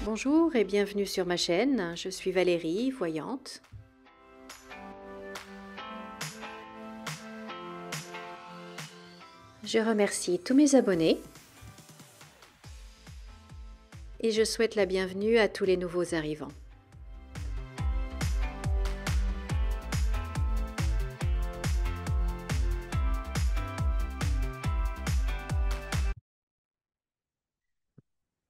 Bonjour et bienvenue sur ma chaîne, je suis Valérie, voyante. Je remercie tous mes abonnés et je souhaite la bienvenue à tous les nouveaux arrivants.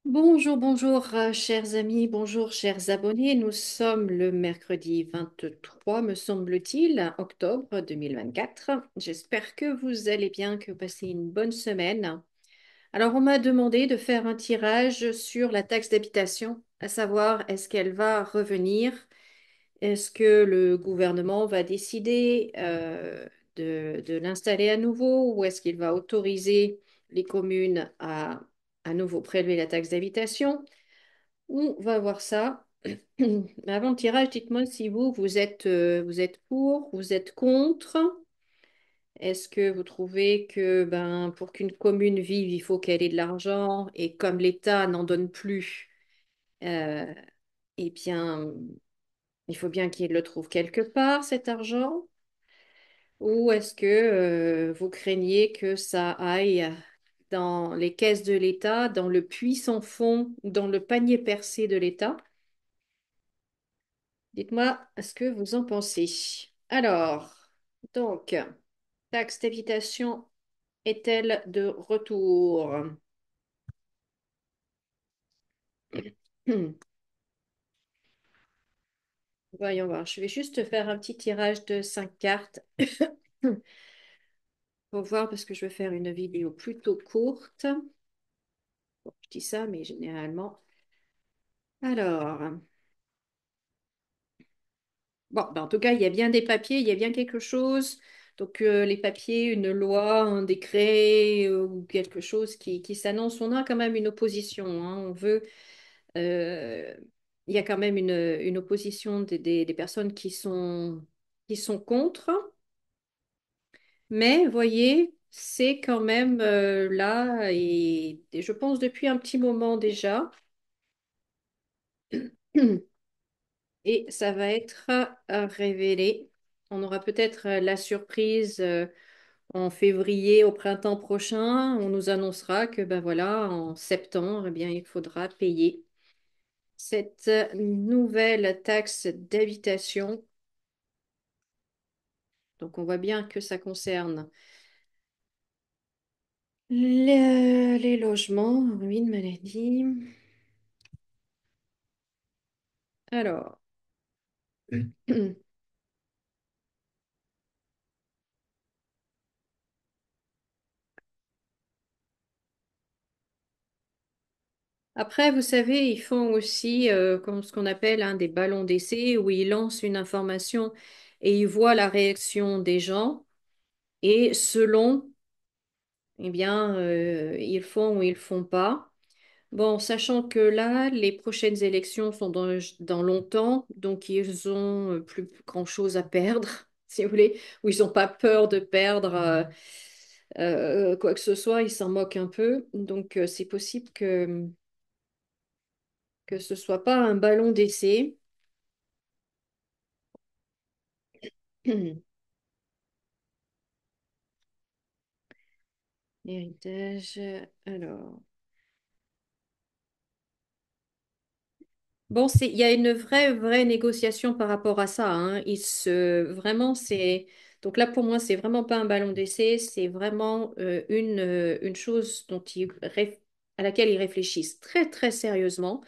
Bonjour, bonjour, chers amis, bonjour, chers abonnés. Nous sommes le mercredi 23, me semble-t-il, octobre 2024. J'espère que vous allez bien, que vous passez une bonne semaine. Alors, on m'a demandé de faire un tirage sur la taxe d'habitation, à savoir est-ce qu'elle va revenir. Est-ce que le gouvernement va décider de l'installer à nouveau ou est-ce qu'il va autoriser les communes à nouveau prélever la taxe d'habitation? On va voir ça. Mais avant le tirage, dites-moi si vous êtes pour, vous êtes contre. Est-ce que vous trouvez que pour qu'une commune vive, il faut qu'elle ait de l'argent et comme l'État n'en donne plus, euh, eh bien, il faut bien qu'il le trouve quelque part, cet argent? Ou est-ce que vous craignez que ça aille dans les caisses de l'État, dans le puits sans fond, dans le panier percé de l'État? Dites-moi ce que vous en pensez. Alors, donc, taxe d'habitation est-elle de retour? Voyons voir. Je vais juste faire un petit tirage de 5 cartes pour voir parce que je vais faire une vidéo plutôt courte. Bon, je dis ça, mais généralement. Alors, bon, en tout cas, il y a bien des papiers, il y a bien quelque chose. Donc, les papiers, une loi, un décret ou quelque chose qui s'annonce, on a quand même une opposition, hein. On veut, euh, il y a quand même une opposition des personnes qui sont contre. Mais, voyez, c'est quand même là, et je pense depuis un petit moment déjà. Et ça va être révélé. On aura peut-être la surprise en février, au printemps prochain. On nous annoncera que ben voilà, en septembre, eh bien, il faudra payer cette nouvelle taxe d'habitation. Donc on voit bien que ça concerne les logements, ruines, maladies. Alors, après, vous savez, ils font aussi comme ce qu'on appelle des ballons d'essai où ils lancent une information et ils voient la réaction des gens et selon, eh bien, ils font ou ils font pas. Bon, sachant que là, les prochaines élections sont dans longtemps, donc ils ont plus grand-chose à perdre, si vous voulez, ou ils n'ont pas peur de perdre quoi que ce soit, ils s'en moquent un peu. Donc, c'est possible que ce soit pas un ballon d'essai. Héritage, alors. Bon, il y a une vraie négociation par rapport à ça, hein. Vraiment, donc là, pour moi, c'est vraiment pas un ballon d'essai, c'est vraiment une chose à laquelle ils réfléchissent très sérieusement.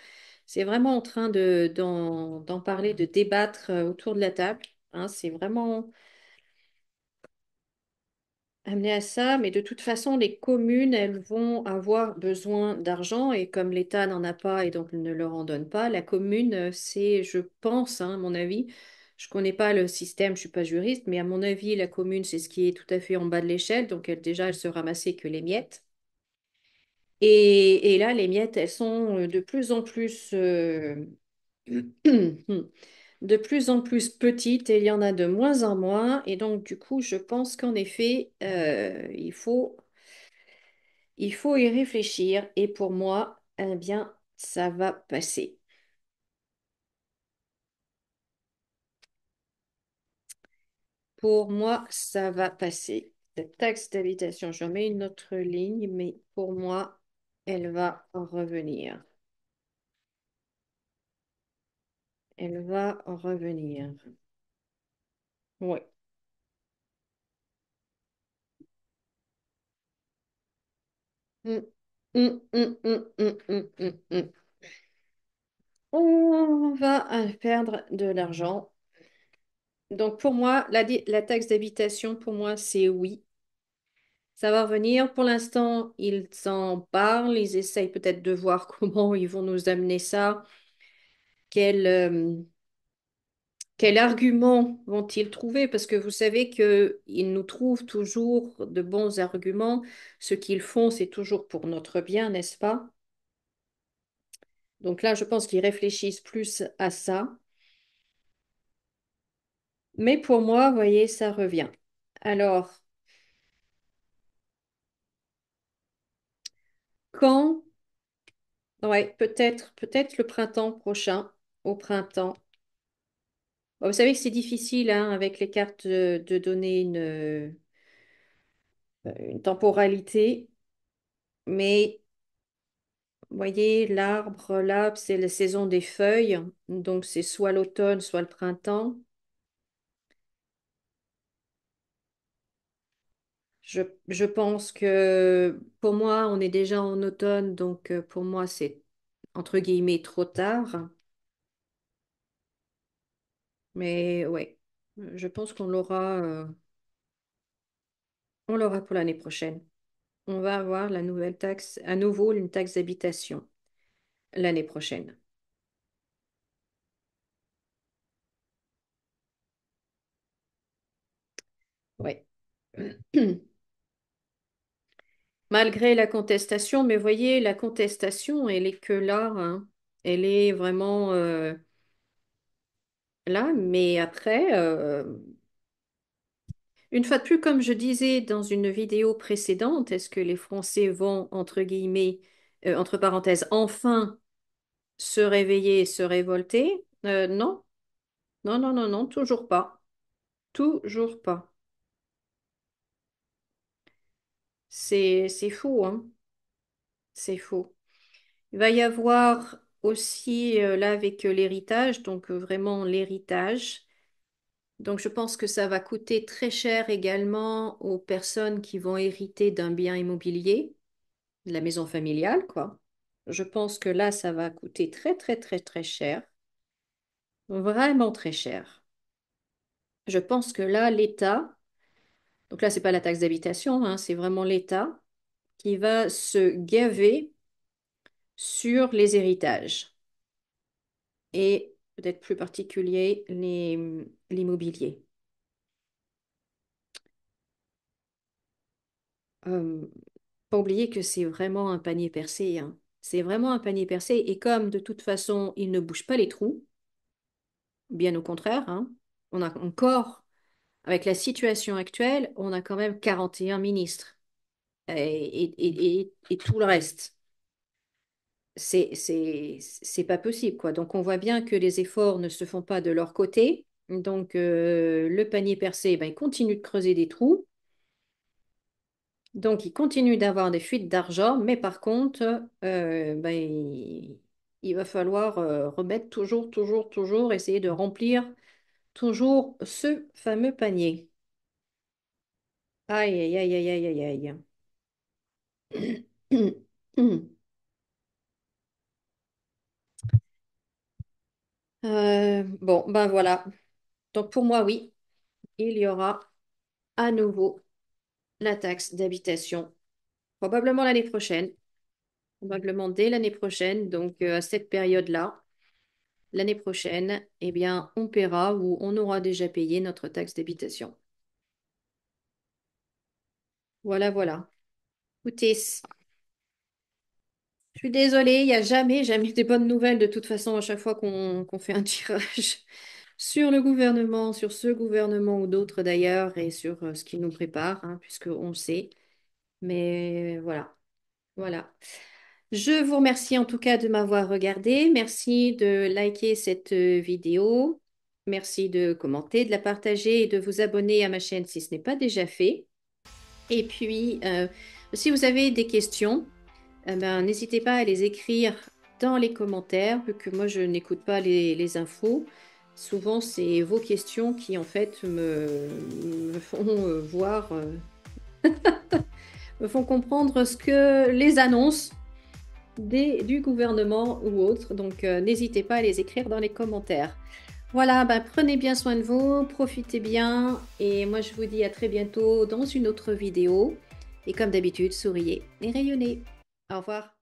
C'est vraiment en train d'en parler, de débattre autour de la table, hein. C'est vraiment amené à ça, mais de toute façon, les communes, elles vont avoir besoin d'argent et comme l'État n'en a pas et donc ne leur en donne pas, la commune, c'est, je pense, hein, à mon avis, je connais pas le système, je suis pas juriste, mais à mon avis, la commune, c'est ce qui est tout à fait en bas de l'échelle, donc déjà, elle se ramassait que les miettes. Et là, les miettes, elles sont de plus en plus, de plus en plus petites et il y en a de moins en moins. Et donc, du coup, je pense qu'en effet, il faut y réfléchir. Et pour moi, eh bien, ça va passer. Pour moi, ça va passer. La taxe d'habitation, j'en mets une autre ligne, mais pour moi, elle va revenir. Elle va revenir. Oui. Mm, mm. On va perdre de l'argent. Donc pour moi, la taxe d'habitation, pour moi, c'est oui. Ça va revenir. Pour l'instant, ils en parlent. Ils essayent peut-être de voir comment ils vont nous amener ça. Quel, quel argument vont-ils trouver? Parce que vous savez qu'ils nous trouvent toujours de bons arguments. Ce qu'ils font, c'est toujours pour notre bien, n'est-ce pas? Donc là, je pense qu'ils réfléchissent plus à ça. Mais pour moi, vous voyez, ça revient. Alors, quand? Ouais, peut-être le printemps prochain, au printemps. Bon, vous savez que c'est difficile hein, avec les cartes de donner une temporalité, mais vous voyez, l'arbre, là, c'est la saison des feuilles, donc c'est soit l'automne, soit le printemps. Je pense que pour moi, on est déjà en automne, donc pour moi, c'est entre guillemets trop tard. Mais ouais, je pense on l'aura pour l'année prochaine. On va avoir la nouvelle taxe, à nouveau une taxe d'habitation l'année prochaine. Ouais. Malgré la contestation, mais voyez, la contestation, elle est que là, hein. Elle est vraiment là, mais après, une fois de plus, comme je disais dans une vidéo précédente, est-ce que les Français vont, entre guillemets, entre parenthèses, enfin se réveiller et se révolter? Non, non, non, non, non, toujours pas. Toujours pas. C'est fou, hein? C'est fou. Il va y avoir aussi, là, avec l'héritage, donc vraiment l'héritage. Donc, je pense que ça va coûter très cher également aux personnes qui vont hériter d'un bien immobilier, de la maison familiale, quoi. Je pense que là, ça va coûter très, très, très, très cher. Vraiment très cher. Je pense que là, l'État, donc là, c'est pas la taxe d'habitation, hein, c'est vraiment l'État qui va se gaver sur les héritages et peut-être plus particulier l'immobilier. Euh, Pas oublier que c'est vraiment un panier percé, hein. C'est vraiment un panier percé et comme de toute façon, il ne bouge pas les trous, bien au contraire, hein, on a encore, avec la situation actuelle, on a quand même 41 ministres et tout le reste. C'est pas possible, quoi. Donc on voit bien que les efforts ne se font pas de leur côté. Donc le panier percé, ben, il continue de creuser des trous. Donc, il continue d'avoir des fuites d'argent, mais par contre, ben, il va falloir remettre toujours, essayer de remplir toujours ce fameux panier. Aïe, aïe, aïe, aïe, aïe, aïe, aïe. Bon, ben voilà. Donc, pour moi, oui, il y aura à nouveau la taxe d'habitation, probablement l'année prochaine, probablement dès l'année prochaine, donc à cette période-là. L'année prochaine, eh bien, on paiera ou on aura déjà payé notre taxe d'habitation. Voilà, voilà. Écoutez, je suis désolée, il n'y a jamais des bonnes nouvelles de toute façon à chaque fois qu'on fait un tirage sur le gouvernement, sur ce gouvernement ou d'autres d'ailleurs, et sur ce qui nous prépare, hein, puisqu'on le sait. Mais voilà, voilà. Je vous remercie en tout cas de m'avoir regardé. Merci de liker cette vidéo. Merci de commenter, de la partager et de vous abonner à ma chaîne si ce n'est pas déjà fait. Et puis, si vous avez des questions, ben, n'hésitez pas à les écrire dans les commentaires, vu que moi, je n'écoute pas les infos. Souvent, c'est vos questions qui, en fait, me font voir, me font comprendre ce que les annonces du gouvernement ou autres. Donc, n'hésitez pas à les écrire dans les commentaires. Voilà, ben, prenez bien soin de vous, profitez bien. Et moi, je vous dis à très bientôt dans une autre vidéo. Et comme d'habitude, souriez et rayonnez. Au revoir.